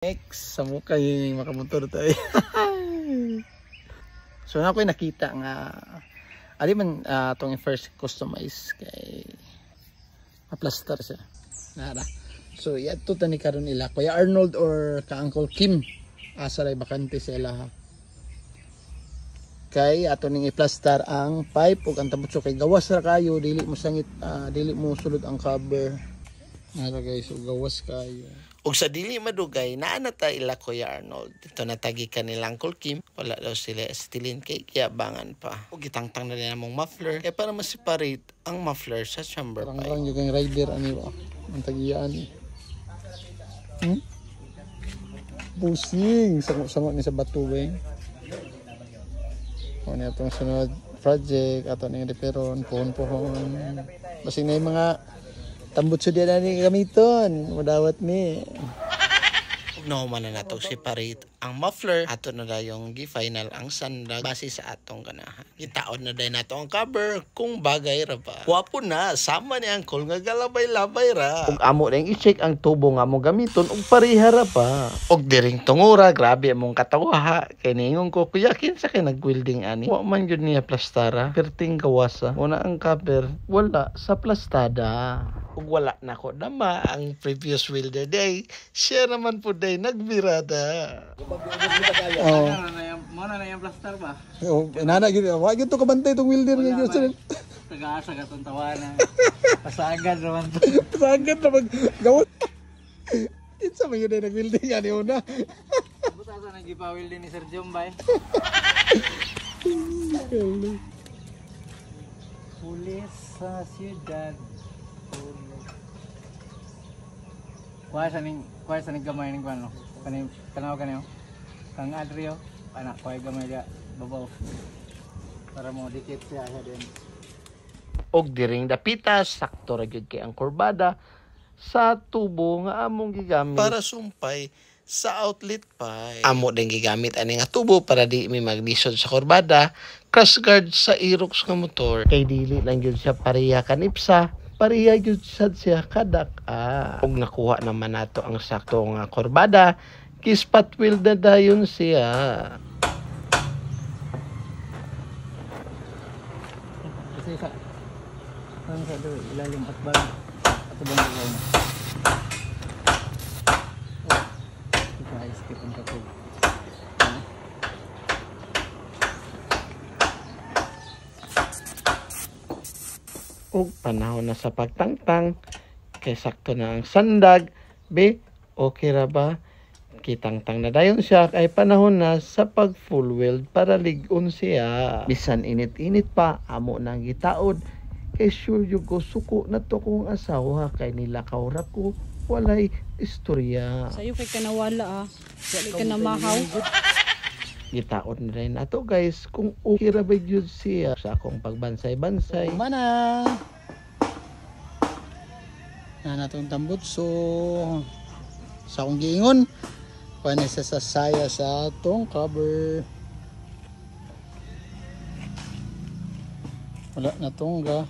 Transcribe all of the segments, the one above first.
Next, sa mukha yung makamotor tayo. So na ko nakita nga ali man itong first customize kay ma-plaster siya. Nara. So yato tani karon ila Kuya Arnold or ka Uncle Kim. Asa ray bakante sila ha. Kay ato ning i-plaster ang pipe ug ang tambutso kay gawas ra kayo dili mo sangit dili mo sulod ang cover. Nara guys, so gawas kayo. Ug sa dili madugay naa na ta ila Kuya Arnold. Dito natagi kanila Uncle Kim. Wala daw sila stilin kay kiyabangan pa. Ug gitangtang na nila mong muffler kay para ma-separate ang muffler sa chamber pipe. Parang yung rider ani ba? Ang tagiyaan. Busing sangot ni sa batuwing. Ano itong sunod project ato ning reparon pohon. Basig na yung mga tambutso diyan na gamiton. Madawat mi. No man na nato separate ang muffler ato na dayong gi-final ang sandag base sa atong ganahan. Gitaon na day nato ang cover kung bagay ra ba. Wapo na sama ni Uncle nga galabay-labay ra. Ug amo ring i-check ang tubo nga mo gamiton ug pareha ra pa. Ug diring tungura grabe among katawa kay ningon ko kuya kinsa kay nag-welding ani. Wa man gyud niya plastara perting gawasa. Una ang cover wala sa plastada. Ug wala na ko dama ang previous welder day siya naman po day nagbirada. Oh. Mana na yung plaster ba? Oh, nana gyud wa gyud to kabantay tong welder nga gyud. Taga-asa ka itong tawanan. Pasagad naman to. Sagad na mag-gawin. Itsa mo yun ay nag-building yan yun na. Butasa nag-ipawil din ni Sir Jombay. Pulis sa siyudad. Kuha sa ning gamay ning kuano. Kanaw kanyo. Kang Adrio. Anak kuha gamay dia babaw. Para mo dikit siya din. Og diring dapita sakto ra gyud kay ang kurbada sa tubo nga among gigamit para sumpay sa outlet pipe. Amo din gigamit ani nga tubo para di mi maglisod sa kurbada, crash guard sa Aerox nga motor. Kay dili lang gyud siya pareha kanipsa, pareha gyud sad siya kadak-a. Og nakuha naman nato ang sakto nga kurbada, ki-spot weld na dayon siya. Kasi sa ilalim at bag ato bang ilaw na guys skip ang kapag ug panahon na sa pagtangtang kay sakto na ang sandag be okay ra ba kitangtang na dayon siya kay panahon na sa pag full weld para lig-on siya bisan init-init pa amo nang gitaod kay sure yung ko suko na to kong asawa kay nila kaurap ko walay istorya. Sa'yo kay kanawala wala ka na mahaw. Gitaon na rin ato guys kung okay ra ba yun siya sa akong pagbansay-bansay. Mana na natong tambutso sa akong giingon panesa sa saya sa atong cover. Wala na tongga.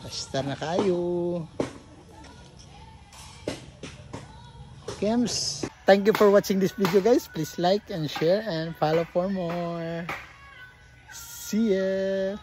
Plaster na kayo. Kems, thank you for watching this video guys. Please like and share and follow for more. See ya.